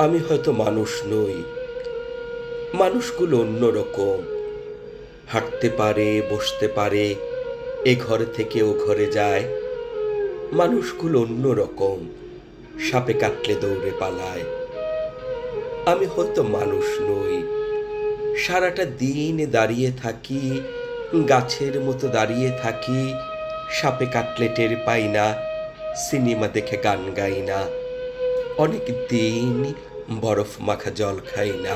আমি হয়তো মানুষ নই। মানুষগুলো অন্যরকম। হাঁটতে পারে, বসতে পারে, এ ঘর থেকে ও ঘরে যায়। মানুষগুলো অন্যরকম। সাপে কাটলে দৌড়ে পালায়। আমি হয়তো মানুষ নই। সারাটা দিন দাঁড়িয়ে থাকি, গাছের মতো দাঁড়িয়ে থাকি। সাপে কাটলে টের পাই না, সিনেমা দেখে গান গাই না। অনেক দিন বরফ মাখা জল খাই না।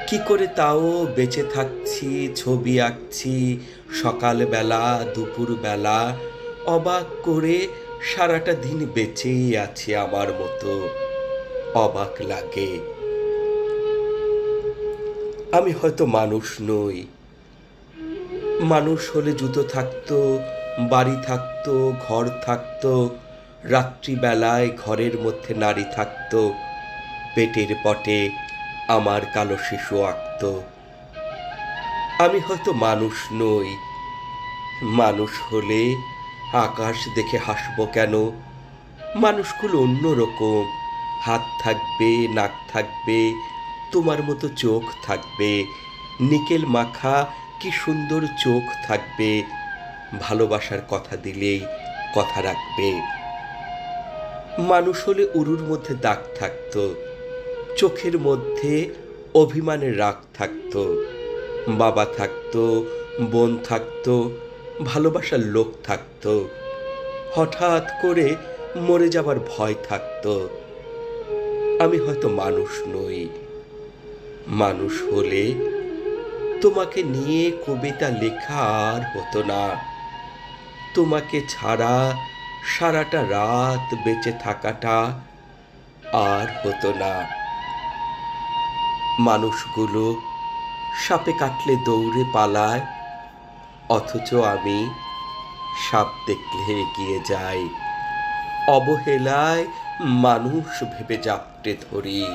কি করে তাও বেঁচে থাকছি, ছবি আঁকছি সকালবেলা দুপুরবেলা। অবাক করে সারাটা দিন বেঁচেই আছি আমার মতো। অবাক লাগে। আমি হয়তো মানুষ নই। মানুষ হলে জুতো থাকতো, বাড়ি থাকতো, ঘর থাকতো। রাত্রিবেলায় ঘরের মধ্যে নারী থাকতো। পেটের পটে আমার কালো শিশু আঁকত। আমি হয়তো মানুষ নই। মানুষ হলে আকাশ দেখে হাসবো কেন? মানুষগুলো অন্যরকম। হাত থাকবে, নাক থাকবে, তোমার মতো চোখ থাকবে। নিকেল মাখা কি সুন্দর চোখ থাকবে। ভালোবাসার কথা দিলেই কথা রাখবে। মানুষ হলে উরুর মধ্যে দাগ থাকতো, চোখের মধ্যে অভিমানের রাগ থাকতো। বাবা থাকতো, বোন থাকতো, ভালোবাসার লোক থাকতো। হঠাৎ করে মরে যাবার ভয় থাকতো। আমি হয়তো মানুষ নই। মানুষ হলে তোমাকে নিয়ে কবিতা লেখা আর হতো না। তোমাকে ছাড়া সারাটা রাত বেঁচে থাকাটা আর হতো না। মানুষগুলো সাপে কাটলে দৌড়ে পালায়, অথচ আমি সাপ দেখলে এগিয়ে যাই। অবহেলায় মানুষ ভেবে জাপটে ধরি।